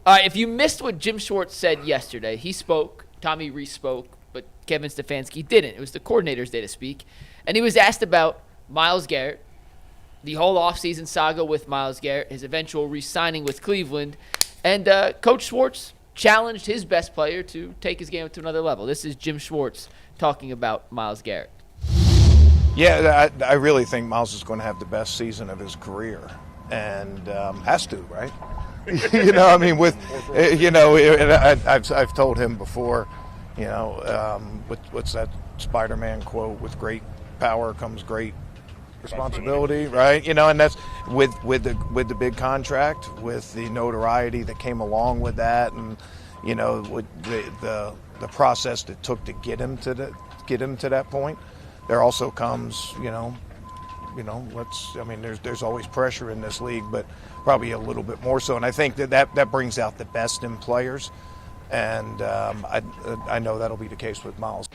All right, if you missed what Jim Schwartz said yesterday, he spoke, Tommy Rees spoke, but Kevin Stefanski didn't. It was the coordinator's day to speak. And he was asked about Myles Garrett, the whole offseason saga with Myles Garrett, his eventual re-signing with Cleveland. And Coach Schwartz challenged his best player to take his game to another level. This is Jim Schwartz talking about Myles Garrett. Yeah, I really think Myles is going to have the best season of his career, and has to, right? I mean, I've told him before, what's that Spider-Man quote? With great power comes great responsibility, right? And that's with the big contract, with the notoriety that came along with that, and with the process that took to get him to that point. There also comes, there's always pressure in this league, but probably a little bit more so. And I think that brings out the best in players. And I know that'll be the case with Myles.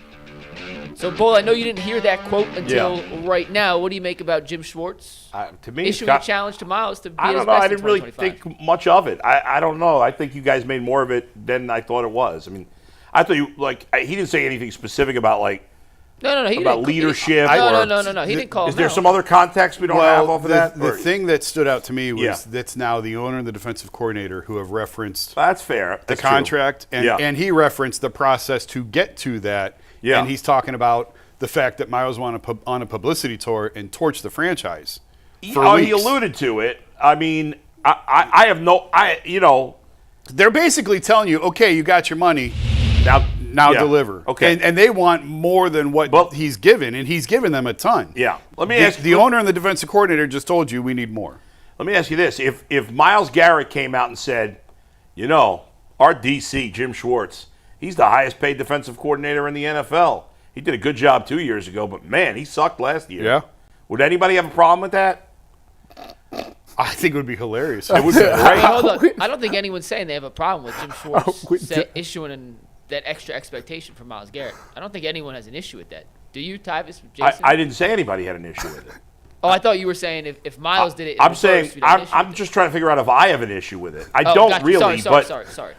So, Bull, I know you didn't hear that quote until right now. What do you make about Jim Schwartz to me, issuing a challenge to Myles to be I his don't know. best I in didn't really 2025? think much of it. I don't know. I think you guys made more of it than I thought it was. I mean, I thought he didn't say anything specific about No. He about didn't, leadership. No. He didn't call him Is there out. some other context we don't have off of that? The thing that stood out to me was that's now the owner and the defensive coordinator who have referenced that's fair. the contract, and he referenced the process to get to that. Yeah. And he's talking about the fact that Myles went on a publicity tour and torched the franchise for weeks. He alluded to it. I mean, They're basically telling you, okay, you got your money, now deliver. Okay. And they want more than what he's given, and he's given them a ton. Yeah. Let me ask the owner and the defensive coordinator just told you we need more. Let me ask you this. If Myles Garrett came out and said, our DC, Jim Schwartz, he's the highest paid defensive coordinator in the NFL. He did a good job 2 years ago, but, man, he sucked last year. Yeah. Would anybody have a problem with that? I think it would be hilarious. It would be great. Hold on. I don't think anyone's saying they have a problem with Jim Schwartz issuing that extra expectation for Myles Garrett. I don't think anyone has an issue with that. Do you, Tyvis, Jason? I didn't say anybody had an issue with it. Oh, I thought you were saying if Myles did it. I'm saying I'm just trying to figure out if I have an issue with it. I don't gotcha. really. Sorry.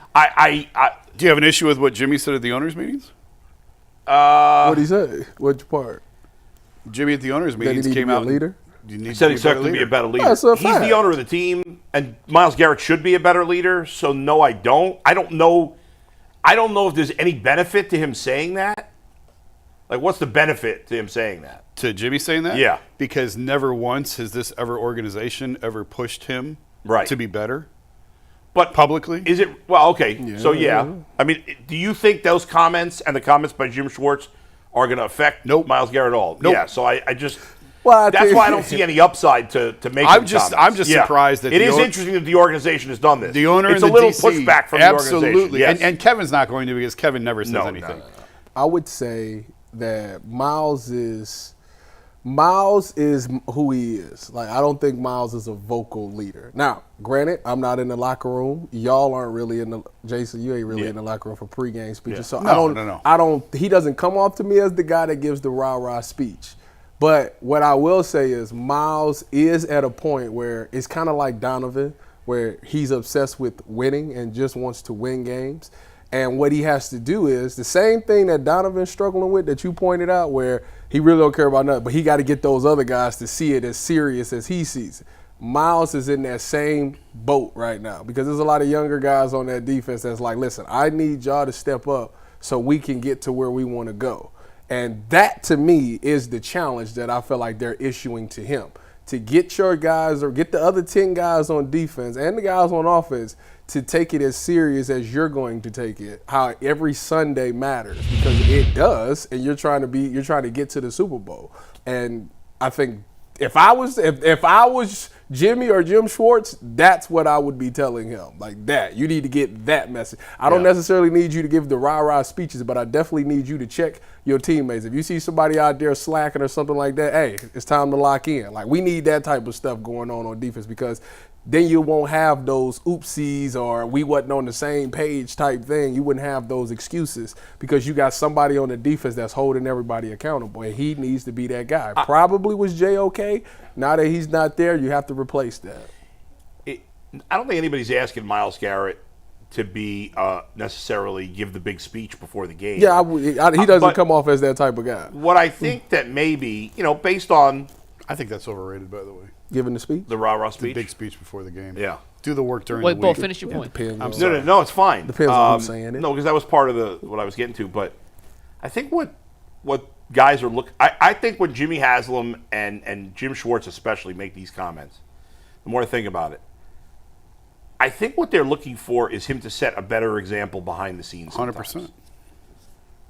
Do you have an issue with what Jimmy said at the owners' meetings? What'd he say? Which part? Jimmy at the owners' meetings came out. Leader? He said he's going to be a better leader. That's a He's fact. the owner of the team, and Myles Garrett should be a better leader. So no, I don't. I don't know if there's any benefit to him saying that. Like, what's the benefit to him saying that? To Jimmy saying that? Yeah. Because never once has this organization ever pushed him to be better. But publicly? Is it? Well, okay. Yeah. So, yeah. I mean, do you think those comments and the comments by Jim Schwartz are going to affect Myles Garrett at all? Nope. Yeah, so I just – Well, that's why I don't see any upside to making I'm just surprised that it is interesting that the organization has done this. The owner it's and a little DC, pushback from the organization. Absolutely. Yes. And Kevin's not going to because Kevin never says anything. No. I would say that Myles is who he is. Like, I don't think Myles is a vocal leader. Now, granted, I'm not in the locker room. Y'all aren't really in the Jason, you ain't really in the locker room for pregame speeches. Yeah. So No. I don't he doesn't come off to me as the guy that gives the rah-rah speech. But what I will say is Myles is at a point where it's kind of like Donovan, where he's obsessed with winning and just wants to win games. And what he has to do is the same thing that Donovan's struggling with that you pointed out, where he really don't care about nothing, but he got to get those other guys to see it as serious as he sees it. Myles is in that same boat right now because there's a lot of younger guys on that defense that's like, listen, I need y'all to step up so we can get to where we want to go. And that, to me, is the challenge that I feel like they're issuing to him. To get your guys or get the other 10 guys on defense and the guys on offense to take it as serious as you're going to take it, how every Sunday matters, because it does, and you're trying to get to the Super Bowl. And I think if I was Jimmy or Jim Schwartz, that's what I would be telling him. Like that. You need to get that message. I don't necessarily need you to give the rah-rah speeches, but I definitely need you to check your teammates. If you see somebody out there slacking or something like that, hey, it's time to lock in. Like, we need that type of stuff going on defense, because then you won't have those oopsies or we wasn't on the same page type thing. You wouldn't have those excuses because you got somebody on the defense that's holding everybody accountable, and he needs to be that guy. Probably was Jay okay. Now that he's not there, you have to replace that. I don't think anybody's asking Myles Garrett to be necessarily give the big speech before the game. Yeah, he doesn't but come off as that type of guy. What I think that maybe, based on I think that's overrated, by the way. Giving the speech. the rah-rah The speech. big speech before the game. Yeah. Do the work during Wait, the Bo, week. finish your point. Depends. I'm on- sorry. No, it's fine. Depends on who's saying it. No, because that was part of what I was getting to. But I think what guys are I think when Jimmy Haslam and Jim Schwartz especially make these comments, the more I think about it, I think what they're looking for is him to set a better example behind the scenes. 100%.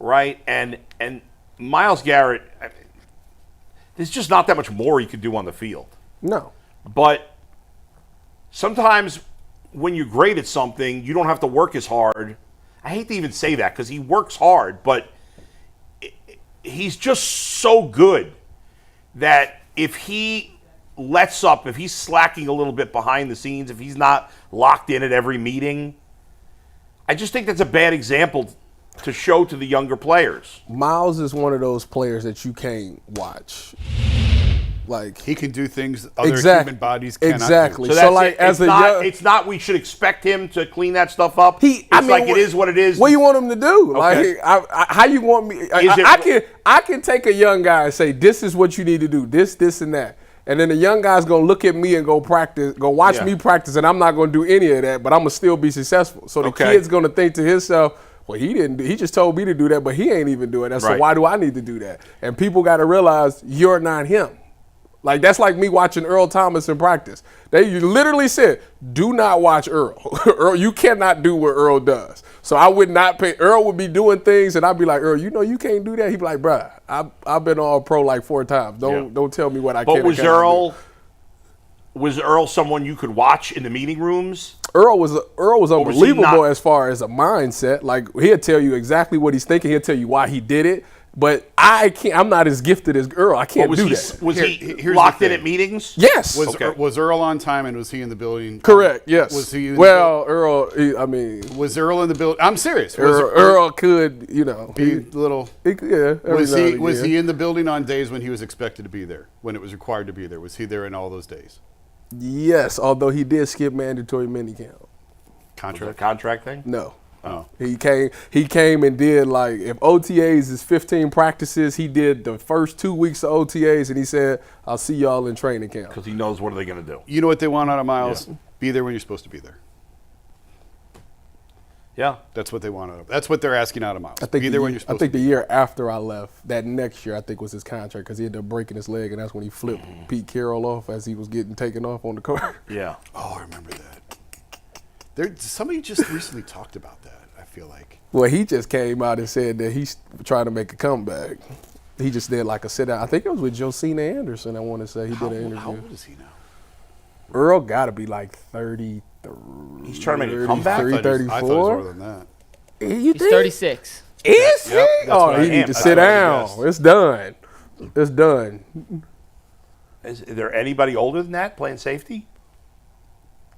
Right? And Myles Garrett, there's just not that much more he could do on the field. No. But sometimes when you're great at something, you don't have to work as hard. I hate to even say that because he works hard, but he's just so good that if he lets up, if he's slacking a little bit behind the scenes, if he's not locked in at every meeting, I just think that's a bad example to show to the younger players. Miles is one of those players that you can't watch. Like He can do things other exactly, human bodies cannot exactly. do. So, that's like it. as It's a not, young, it's not we should expect him to clean that stuff up. It is what it is. What do you want him to do? Okay. Like, how you want me? I can take a young guy and say, this is what you need to do, this, and that. And then the young guy's gonna look at me and go watch Yeah. me practice, and I'm not gonna do any of that, but I'm gonna still be successful. So the Okay. kid's gonna think to himself, well, he didn't. He just told me to do that, but he ain't even doing that. So Right. why do I need to do that? And people got to realize you're not him. Like that's like me watching Earl Thomas in practice. You literally said, "Do not watch Earl. Earl, you cannot do what Earl does." So I would not pay. Earl would be doing things, and I'd be like, "Earl, you can't do that." He'd be like, "Bruh, I've been all pro like 4 times. Don't tell me what I But can." was Earl someone you could watch in the meeting rooms? Earl was was he unbelievable not? as far as a mindset. Like he'll tell you exactly what he's thinking. He'll tell you why he did it. But I can't. I'm not as gifted as Earl. I can't Was do he that. was he here's locked the in thing. at meetings? Yes. Was Earl on time and was he in the building? Correct. Yes. Was he? Earl. Was Earl in the building? I'm serious. Earl could, be little? yeah. Was he in the building on days when he was expected to be there? When it was required to be there? Was he there in all those days? Yes, although he did skip mandatory minicamp. Was it a Contract. contract thing? No. Oh. He came and did like if OTAs is 15 practices, he did the first 2 weeks of OTAs and he said, "I'll see y'all in training camp." Because he knows what are they going to do. You know what they want out of Miles? Yeah. Be there when you're supposed to be there. Yeah. That's what they want out of. That's what they're asking out of Miles. I think be there when you're supposed I think to the be. year after I left, that next year I think was his contract because he ended up breaking his leg and that's when he flipped Pete Carroll off as he was getting taken off on the court. Yeah. Oh, I remember that. Somebody just recently talked about that. I feel like. Well, he just came out and said that he's trying to make a comeback. He just did like a sit down. I think it was with Josina Anderson. I want to say he did an interview. How old is he now? Earl got to be like 33. He's trying to make a comeback? I thought he was 34. older than that. You He's think? 36. Is he? Yep, that's Oh, what I he am. need to That's sit what I down. guessed. It's done. It's done. Is there anybody older than that playing safety?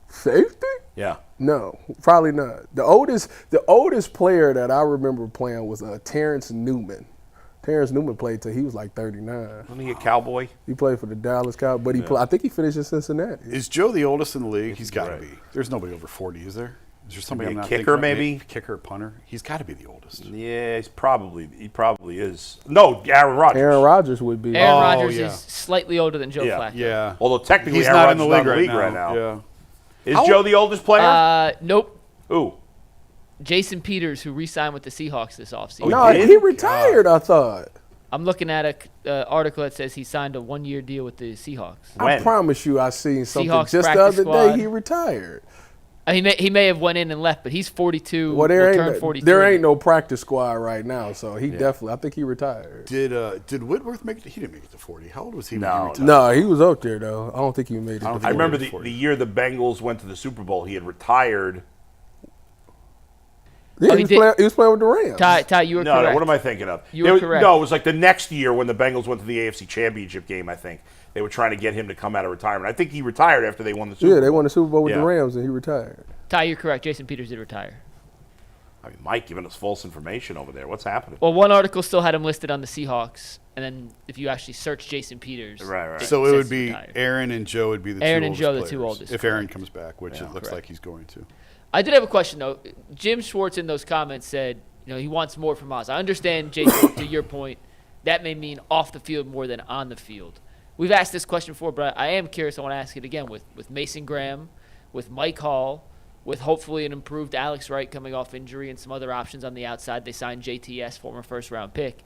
Safety? Yeah. No, probably not. The oldest player that I remember playing was Terrence Newman. Terrence Newman played till he was like 39. Wasn't he a cowboy? He played for the Dallas Cowboys, but I think he finished in Cincinnati. Is Joe the oldest in the league? He's got to right. be. There's nobody over 40, is there? Is there somebody Maybe I'm a not kicker, thinking of? maybe? Kicker, punter. He's got to be the oldest. Yeah, he probably is. No, Aaron Rodgers. Aaron Rodgers would be. Aaron Oh, Rodgers yeah. is slightly older than Joe Yeah. Flacco. Yeah. Although technically He's Aaron not Rodgers in is the not league right now. now. Yeah. Is Joe the oldest player? Nope. Ooh. Jason Peters, who re-signed with the Seahawks this offseason. No, did? he retired. I thought. I'm looking at a article that says he signed a 1-year deal with the Seahawks. I When? promise you, I seen something Seahawks just the practice other squad. day. He retired. He may have went in and left, but he's 42. Well, will turn 43. there ain't no practice squad right now, so he definitely. I think he retired. Did Whitworth make it? He didn't make it to 40. How old was he when No, he retired? No, he was up there though. I don't think he made it. don't to I think- 40. remember the year the Bengals went to the Super Bowl. He had retired. Yeah, Oh, he he was playing with the Rams. Ty, you were No, correct. no, what am I thinking of? You were correct. No, it was like the next year when the Bengals went to the AFC Championship game, I think. They were trying to get him to come out of retirement. I think he retired after they won the Super Bowl. Yeah, they won the Super Bowl with Yeah. the Rams, and he retired. Ty, you're correct. Jason Peters did retire. I mean, Mike giving us false information over there. What's happening? Well, one article still had him listed on the Seahawks, and then if you actually search Jason Peters, Right. So it says would he be retired. Aaron and Joe would be the Aaron two and oldest Joe, the two players, oldest, If Aaron comes back, which it looks correct. like he's going to. I did have a question, though. Jim Schwartz in those comments said, he wants more from Miles. I understand, Jason, to your point, that may mean off the field more than on the field. We've asked this question before, but I am curious. I want to ask it again with Mason Graham, with Mike Hall, with hopefully an improved Alex Wright coming off injury and some other options on the outside. They signed JTS, former first-round pick.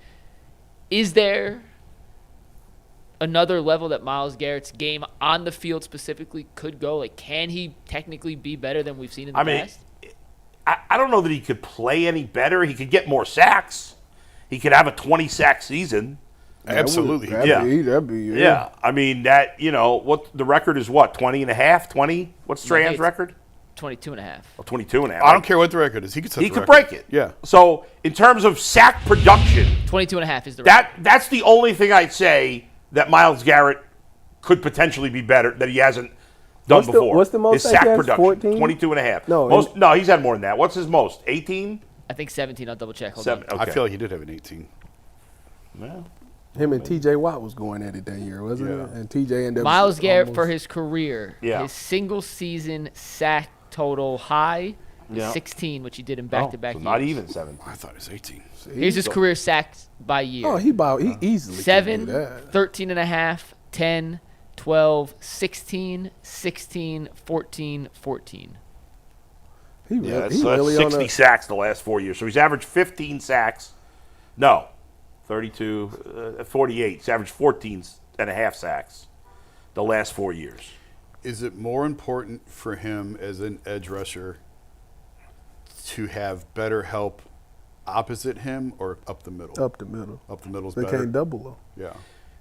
Is there another level that Myles Garrett's game on the field specifically could go? Like, can he technically be better than we've seen in the past? I don't know that he could play any better. He could get more sacks. He could have a 20-sack season. Absolutely. That'd be. Yeah. I mean, what the record is what, 20 and a half, 20? What's Strahan's record? 22 and a half. Oh, 22 and a half. I don't care what the record is. He could set He the could record. break it. Yeah. So, in terms of sack production, 22 and a half is the record. that's the only thing I'd say that Myles Garrett could potentially be better that he hasn't done before. What's the most his sack he has? production? 14? 22 and a half. No, he's had more than that. What's his most? 18? I think 17. I'll double check. Hold 7. on. Okay. I feel like he did have an 18. Well, him and T.J. Watt was going at it that year, wasn't it? And T.J. ended up Myles Garrett almost- for his career, his single season sack total high is 16, which he did in back-to-back so years. not even 7. I thought it was 18. Here's his career sacks by year. Oh, he easily can 7, do that. 13 and a half, 10, 12, 16, 16, 14, 14. He Yeah, really, that's he really 60 on a, sacks the last 4 years. So he's averaged 15 sacks. No, 32, 48. He's averaged 14 and a half sacks the last 4 years. Is it more important for him as an edge rusher to have better help opposite him or up the middle? up the middle. Up the middle's They better. can't double him. Yeah.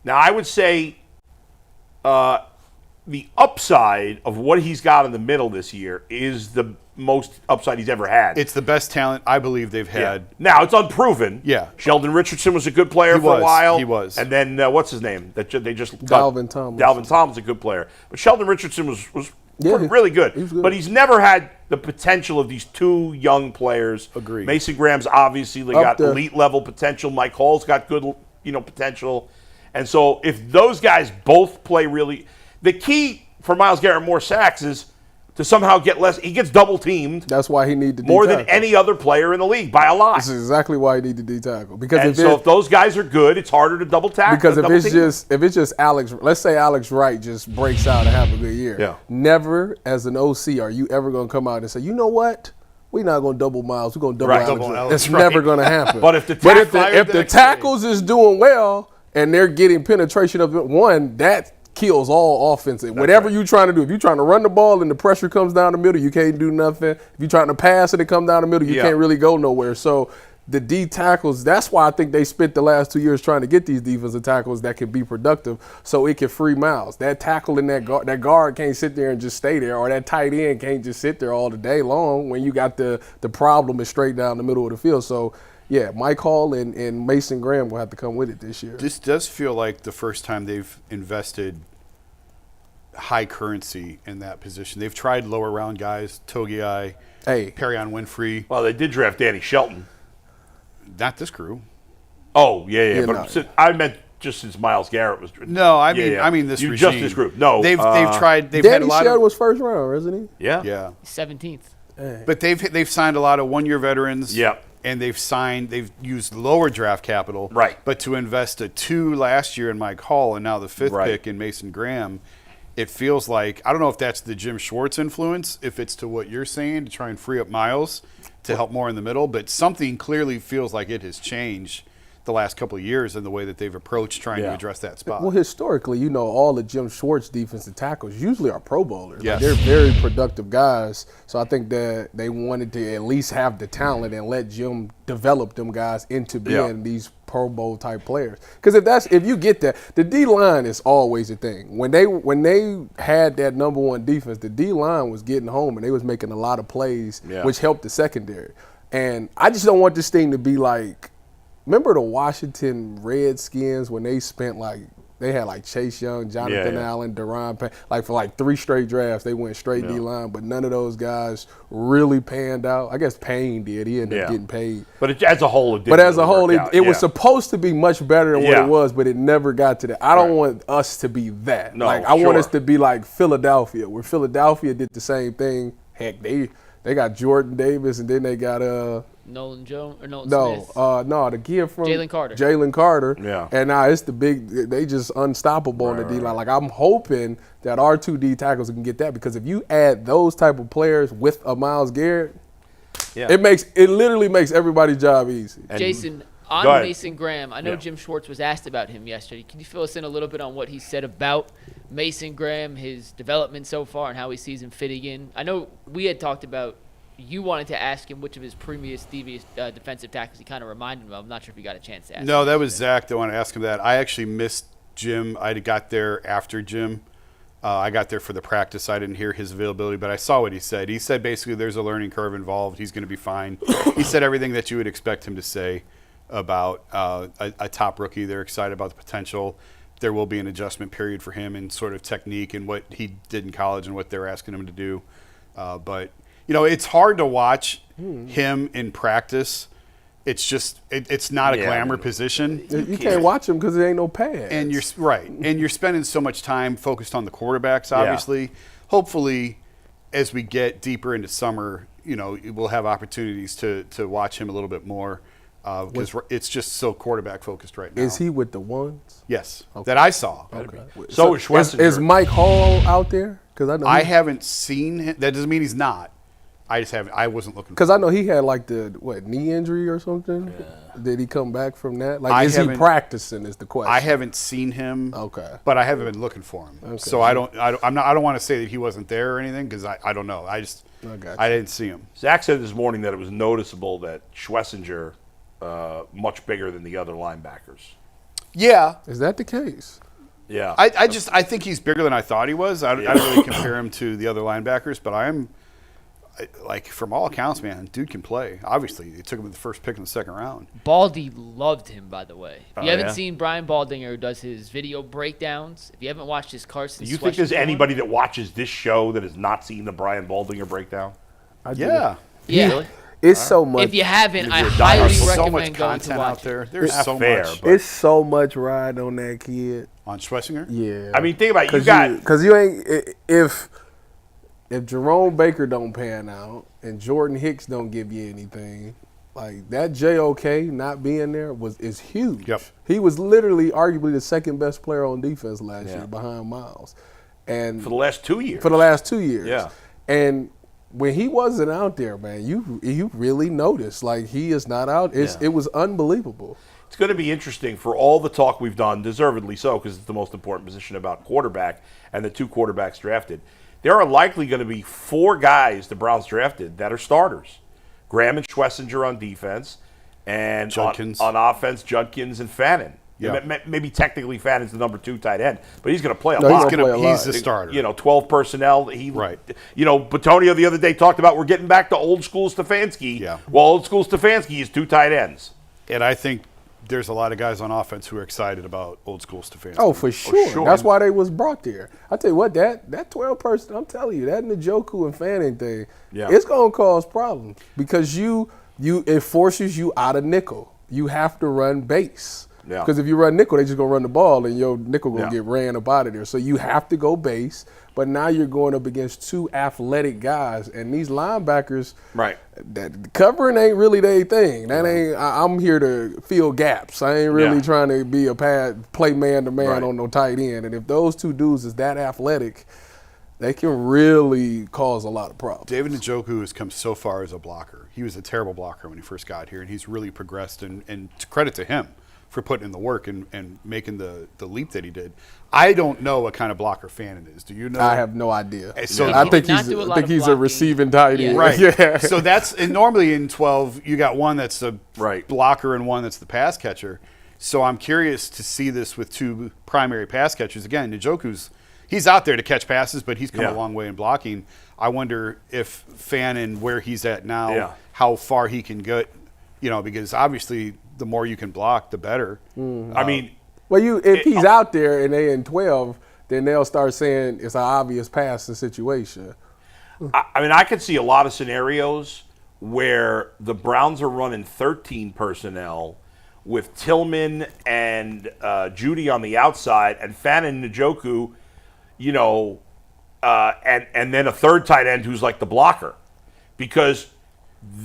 Now, I would say the upside of what he's got in the middle this year is the most upside he's ever had. It's the best talent I believe they've had. Now, it's unproven. Yeah. Sheldon Richardson was a good player He for a was. while. He was. And then, what's his name? They just cut? Dalvin Tomlinson. Dalvin Tomlin's a good player. But Sheldon Richardson was Yeah, really good. he was good. But he's never had the potential of these two young players. Agreed. Mason Graham's obviously Up got there. elite level potential. Mike Hall's got good, potential. And so if those guys both play really, the key for Myles Garrett more sacks is to somehow get less. He gets double teamed That's why he needs to more than D-tackle. any other player in the league by a lot. This is exactly why he needs to D-tackle. Because And so if those guys are good, it's harder to double tackle. Because double team. if it's just Alex, let's say Alex Wright just breaks out and have a good year. Yeah. Never, as an OC, are you ever going to come out and say, you know what? We're not going to double Miles. We're going to double Right. Alex Double Wright. Alex It's Wright. never going to happen. But if the if fired the the next tackles is doing well and they're getting penetration of it, one, that kills all offensive. Whatever you're trying to do. If you're trying to run the ball and the pressure comes down the middle, you can't do nothing. If you're trying to pass and it comes down the middle, you can't really go nowhere. So the D tackles, that's why I think they spent the last 2 years trying to get these defensive tackles that can be productive so it can free Miles. That tackle in that guard can't sit there and just stay there, or that tight end can't just sit there all the day long when you got the problem is straight down the middle of the field. So, yeah, Mike Hall and Mason Graham will have to come with it this year. This does feel like the first time they've invested high currency in that position. They've tried lower round guys, Togiai, Perrion Winfrey. Well, they did draft Danny Shelton. Not this crew. Oh, yeah. But no. I meant just since Myles Garrett was. No, I Yeah. mean this You regime. just this group. No, they've tried. They've had Danny a lot Shelton of was first round, isn't he? Yeah. 17th. But they've signed a lot of 1 year veterans. Yeah. And they've used lower draft capital. Right. But to invest a 2 last year in Mike Hall and now the 5th Right. pick in Mason Graham, it feels like, I don't know if that's the Jim Schwartz influence, if it's to what you're saying to try and free up Miles to help more in the middle, but something clearly feels like it has changed the last couple of years in the way that they've approached trying to address that spot. Well, historically, all the Jim Schwartz defensive tackles usually are Pro Bowlers. Yes. They're very productive guys. So I think that they wanted to at least have the talent and let Jim develop them guys into being these Pro Bowl type players. Because if you get that, the D line is always a thing. When they had that number one defense, the D line was getting home and they was making a lot of plays, which helped the secondary. And I just don't want this thing to be like. Remember the Washington Redskins when they spent they had Chase Young, Jonathan Allen, Deron Payne, for 3 straight drafts they went straight D-line, but none of those guys really panned out. I guess Payne did. He ended up getting paid. But as a whole, it didn't. But as a whole, work out. it was supposed to be much better than what Yeah. it was, but it never got to that. I don't want us to be that. No, I want sure. us to be like Philadelphia, where Philadelphia did the same thing. Heck, they They got Jordan Davis, and then they got Nolan Jones or Nolan no, Smith. the kid from Jalen Carter. Yeah. And now it's the big. They just unstoppable on the D line. Like I'm hoping that our 2 D tackles can get that, because if you add those type of players with a Myles Garrett, it literally makes everybody's job easy. And Jason, go on ahead. Mason Graham, I know Jim Schwartz was asked about him yesterday. Can you fill us in a little bit on what he said about Mason Graham, his development so far, and how he sees him fitting in? I know we had talked about you wanted to ask him which of his previous defensive tackles he kind of reminded him of. I'm not sure if you got a chance to ask No, him that was Zach that wanted to ask him that. I actually missed Jim. I got there after Jim. I got there for the practice. I didn't hear his availability, but I saw what he said. He said basically there's a learning curve involved. He's going to be fine. He said everything that you would expect him to say about a top rookie. They're excited about the potential. There will be an adjustment period for him in sort of technique and what he did in college and what they're asking him to do. But, it's hard to watch him in practice. It's just it's not a glamour position. You can't watch him because there ain't no pads. And you're right. And you're spending so much time focused on the quarterbacks, obviously. Yeah. Hopefully, as we get deeper into summer, we'll have opportunities to watch him a little bit more. Because it's just so quarterback focused right now. Is he with the ones? Yes, that I saw. Okay. So is Schwartz. Is Mike Hall out there? Because I haven't seen him. That doesn't mean he's not. I just haven't. I wasn't looking. Because I know he had like the knee injury or something. Yeah. Did he come back from that? Like, is he practicing? Is the question. I haven't seen him. Okay. But I haven't been looking for him. Okay. So I don't want to say that he wasn't there or anything, because I don't know. I didn't see him. Zach said this morning that it was noticeable that Schlesinger much bigger than the other linebackers. Yeah. Is that the case? Yeah. I think he's bigger than I thought he was. I don't really compare him to the other linebackers, but from all accounts, man, dude can play. Obviously, they took him with the first pick in the second round. Baldy loved him, by the way. If you haven't seen Brian Baldinger, who does his video breakdowns, if you haven't watched his Carson Do you think there's anybody that watches this show that has not seen the Brian Baldinger breakdown? Yeah. Yeah. Really? It's so much. If you haven't, I highly so recommend much going to content watch out there. it. There's so fair, much. but- It's so much ride on that kid. On Schlesinger? Yeah. I mean, think about it. Because you ain't if Jerome Baker don't pan out and Jordan Hicks don't give you anything, like that JOK not being there is huge. Yep. He was literally arguably the second best player on defense last year behind Myles. And for the last 2 years. For the last 2 years. Yeah. And when he wasn't out there, man, you really noticed, like, he is not out. It was unbelievable. It's going to be interesting for all the talk we've done, deservedly so, because it's the most important position about quarterback and the 2 quarterbacks drafted. There are likely going to be 4 guys the Browns drafted that are starters. Graham and Schlesinger on defense, and on offense, Judkins and Fannin. Yeah. Maybe technically Fannon's the number 2 tight end, but he's going to play a lot. He's the starter. 12 personnel. Right. Batonio the other day talked about we're getting back to old school Stefanski. Yeah. Well, old school Stefanski is 2 tight ends. And I think there's a lot of guys on offense who are excited about old school Stefanski. Oh, for sure. That's why they was brought there. I tell you what, that 12 person, I'm telling you, that Njoku and Fanning thing, it's gonna cause problems because it forces you out of nickel. You have to run base. Yeah. Because if you run nickel, they just gonna run the ball and your nickel gonna get ran up out of there. So you have to go base. But now you're going up against 2 athletic guys, and these linebackers, right? That covering ain't really their thing. That ain't. I'm here to fill gaps. I ain't really trying to be play man to man on no tight end. And if those 2 dudes is that athletic, they can really cause a lot of problems. David Njoku has come so far as a blocker. He was a terrible blocker when he first got here, and he's really progressed. And credit to him for putting in the work and making the leap that he did. I don't know what kind of blocker Fannin is. Do you know? I have no idea. So I think he's a receiving tight end. Right. Yeah. So and normally in 12 you got one that's a blocker and one that's the pass catcher. So I'm curious to see this with 2 primary pass catchers. Again, Njoku's he's out there to catch passes, but he's come a long way in blocking. I wonder if Fannin, where he's at now, how far he can get, because obviously the more you can block, the better. I mean, well, if he's out there and they in 12, then they'll start saying it's an obvious passing situation. I could see a lot of scenarios where the Browns are running 13 personnel with Tillman and Judy on the outside and Fannin and Njoku, and then a 3rd tight end who's like the blocker. because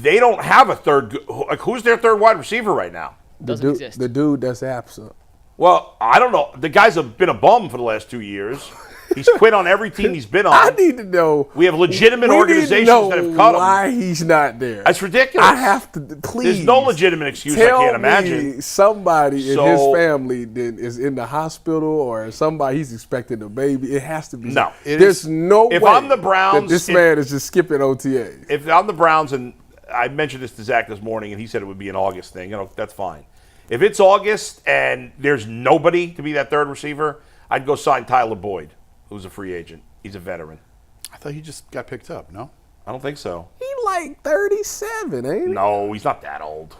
they don't have a third. Like, who's their third wide receiver right now? Doesn't exist. The dude that's absent. Well, I don't know. The guy's been a bum for the last 2 years. He's quit on every team he's been on. I need to know. We have legitimate we organizations need to know that have cut him. why he's not there. That's ridiculous. I have to, please. There's no legitimate excuse. Tell I can't imagine. me somebody in So- his family that is in the hospital, or somebody he's expecting a baby. It has to be. No. There's no If way I'm the Browns, that this man is just skipping OTAs. If I'm the Browns, and I mentioned this to Zach this morning, and he said it would be an August thing, that's fine. If it's August and there's nobody to be that third receiver, I'd go sign Tyler Boyd, who's a free agent. He's a veteran. I thought he just got picked up. No. I don't think so. He like 37, ain't he? No, he's not that old.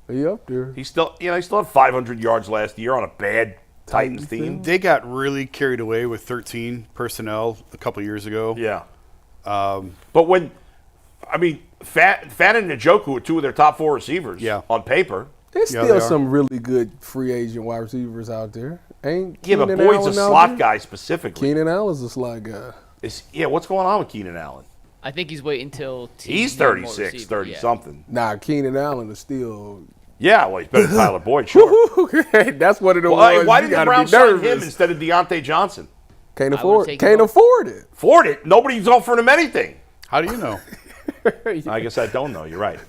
He up there. He still had 500 yards last year on a bad Titans team. They got really carried away with 13 personnel a couple years ago. Yeah. But Fannin and Njoku are two of their top 4 receivers. Yeah. On paper. There's Yeah, still they are. some really good free agent wide receivers out there. Ain't Yeah, but Keenan Boyd's a Allen out slot there? guy specifically. Keenan Allen's a slot guy. What's going on with Keenan Allen? I think he's waiting until He's teams need more 36, receiver. 30-something. Nah, Keenan Allen is still. Yeah, well, he's better than Tyler Boyd, sure. That's one of the Why ones did you the gotta Browns be sign nervous. him instead of Deontay Johnson? Can't I afford. would've taken Can't him. afford it. Ford it. Nobody's offering him anything. How do you know? I guess I don't know. You're right.